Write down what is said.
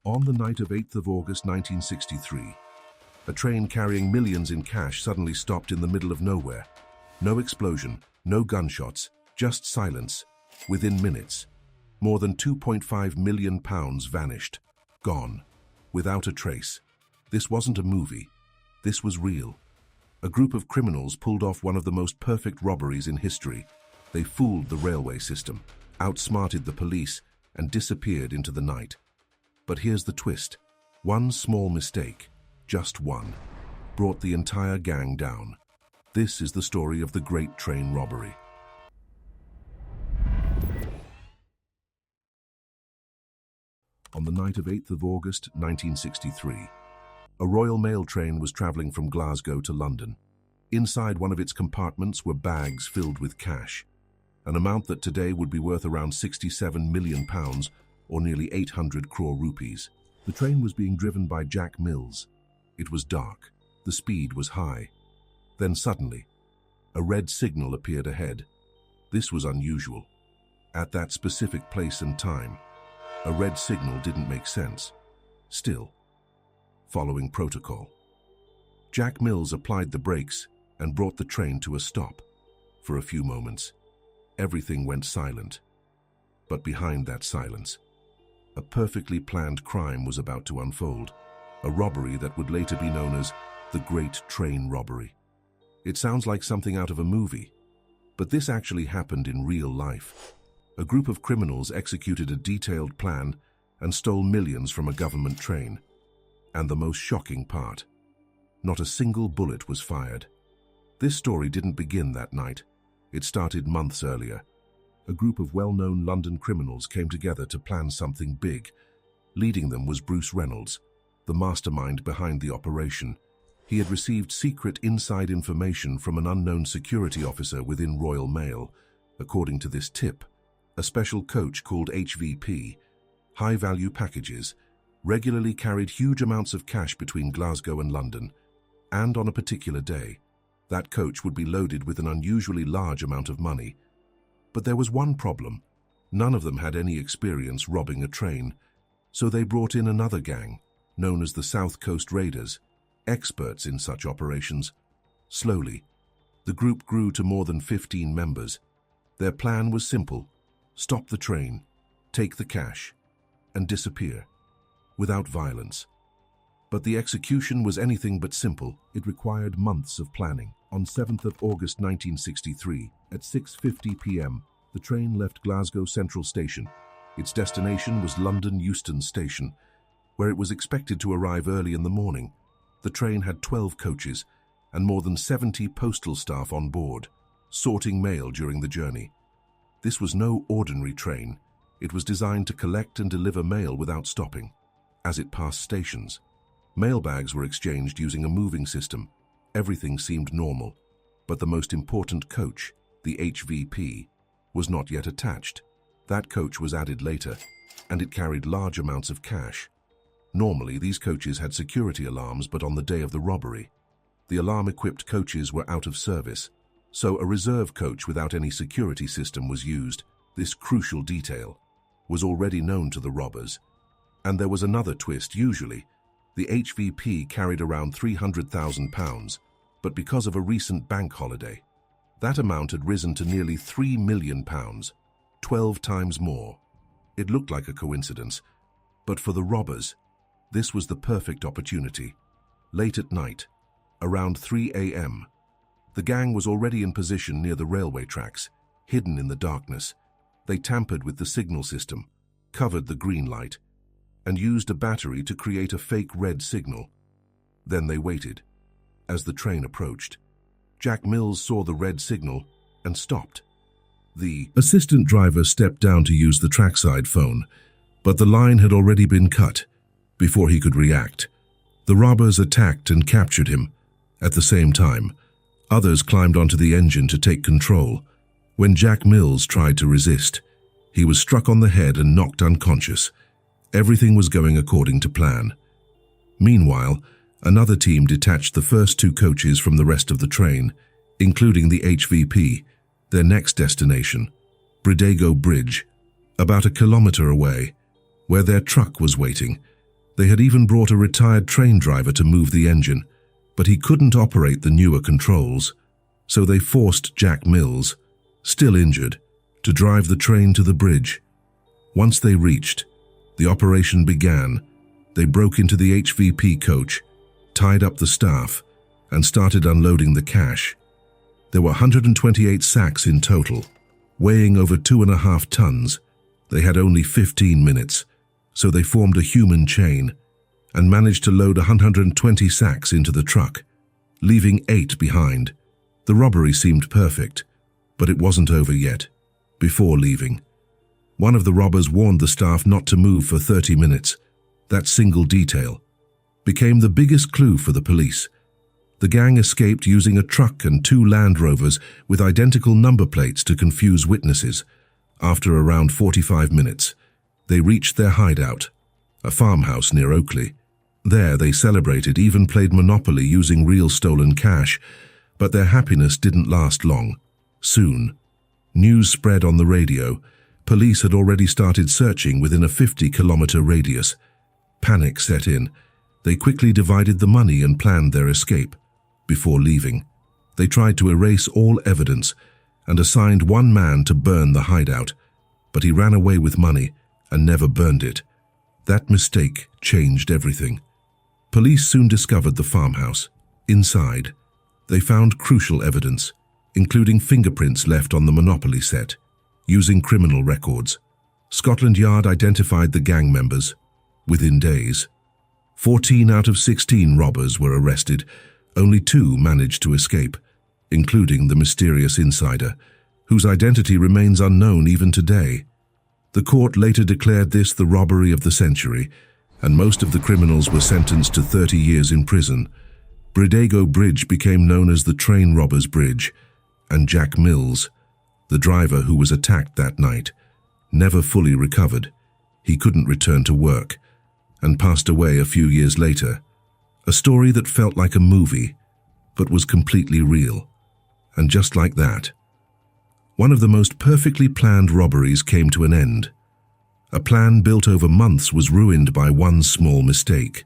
On the night of 8th of August 1963, a train carrying millions in cash suddenly stopped in the middle of nowhere. No explosion, no gunshots, just silence. Within minutes, more than £2.5 million vanished, gone, without a trace. This wasn't a movie. This was real. A group of criminals pulled off one of the most perfect robberies in history. They fooled the railway system, outsmarted the police, and disappeared into the night. But here's the twist. One small mistake, just one, brought the entire gang down. This is the story of the Great Train Robbery. On the night of 8th of August 1963, a Royal Mail train was travelling from Glasgow to London. Inside one of its compartments were bags filled with cash, an amount that today would be worth around £67 million, or nearly 800 crore rupees. The train was being driven by Jack Mills. It was dark. The speed was high. Then suddenly, a red signal appeared ahead. This was unusual. At that specific place and time, a red signal didn't make sense. Still, following protocol, Jack Mills applied the brakes and brought the train to a stop. For a few moments, everything went silent. But behind that silence, a perfectly planned crime was about to unfold, a robbery that would later be known as the Great Train Robbery. It sounds like something out of a movie, but this actually happened in real life. A group of criminals executed a detailed plan and stole millions from a government train. And the most shocking part, not a single bullet was fired. This story didn't begin that night. It started months earlier. A group of well-known London criminals came together to plan something big. Leading them was Bruce Reynolds, the mastermind behind the operation. He had received secret inside information from an unknown security officer within Royal Mail. According to this tip, a special coach called HVP, high-value packages, regularly carried huge amounts of cash between Glasgow and London, and on a particular day, that coach would be loaded with an unusually large amount of money. But there was one problem. None of them had any experience robbing a train, so they brought in another gang, known as the South Coast Raiders, experts in such operations. Slowly, the group grew to more than 15 members. Their plan was simple: stop the train, take the cash, and disappear, without violence. But the execution was anything but simple. It required months of planning. On 7th of August 1963, at 6:50 p.m., the train left Glasgow Central Station. Its destination was London Euston Station, where it was expected to arrive early in the morning. The train had 12 coaches and more than 70 postal staff on board, sorting mail during the journey. This was no ordinary train. It was designed to collect and deliver mail without stopping. As it passed stations, mailbags were exchanged using a moving system. Everything seemed normal, but the most important coach, the HVP, was not yet attached. That coach was added later, and it carried large amounts of cash. Normally, these coaches had security alarms, but on the day of the robbery, the alarm-equipped coaches were out of service, so a reserve coach without any security system was used. This crucial detail was already known to the robbers. And there was another twist. Usually, the HVP carried around £300,000, but because of a recent bank holiday, that amount had risen to nearly £3 million, 12 times more. It looked like a coincidence, but for the robbers, this was the perfect opportunity. Late at night, around 3 a.m., the gang was already in position near the railway tracks, hidden in the darkness. They tampered with the signal system, covered the green light, and used a battery to create a fake red signal. Then they waited. As the train approached, Jack Mills saw the red signal and stopped. The assistant driver stepped down to use the trackside phone, but the line had already been cut. Before he could react, the robbers attacked and captured him. At the same time, others climbed onto the engine to take control. When Jack Mills tried to resist, he was struck on the head and knocked unconscious. Everything was going according to plan. Meanwhile, another team detached the first two coaches from the rest of the train, including the HVP. Their next destination, Bridego Bridge, about a kilometer away, where their truck was waiting. They had even brought a retired train driver to move the engine, but he couldn't operate the newer controls, so they forced Jack Mills, still injured, to drive the train to the bridge. Once they reached, the operation began. They broke into the HVP coach, tied up the staff, and started unloading the cash. There were 128 sacks in total, weighing over 2.5 tons. They had only 15 minutes, so they formed a human chain and managed to load 120 sacks into the truck, leaving 8 behind. The robbery seemed perfect, but it wasn't over yet. Before leaving, one of the robbers warned the staff not to move for 30 minutes. That single detail became the biggest clue for the police. The gang escaped using a truck and 2 Land Rovers with identical number plates to confuse witnesses. After around 45 minutes, they reached their hideout, a farmhouse near Oakley. There they celebrated, even played Monopoly using real stolen cash, but their happiness didn't last long. Soon, news spread on the radio. Police had already started searching within a 50-kilometer radius. Panic set in. They quickly divided the money and planned their escape. Before leaving, they tried to erase all evidence and assigned one man to burn the hideout, but he ran away with money and never burned it. That mistake changed everything. Police soon discovered the farmhouse. Inside, they found crucial evidence, including fingerprints left on the Monopoly set. Using criminal records, Scotland Yard identified the gang members. Within days, 14 out of 16 robbers were arrested. Only 2 managed to escape, including the mysterious insider, whose identity remains unknown even today. The court later declared this the robbery of the century, and most of the criminals were sentenced to 30 years in prison. Bridego Bridge became known as the Train Robbers Bridge, and Jack Mills, the driver who was attacked that night, never fully recovered. He couldn't return to work and passed away a few years later. A story that felt like a movie, but was completely real. And just like that, one of the most perfectly planned robberies came to an end. A plan built over months was ruined by one small mistake.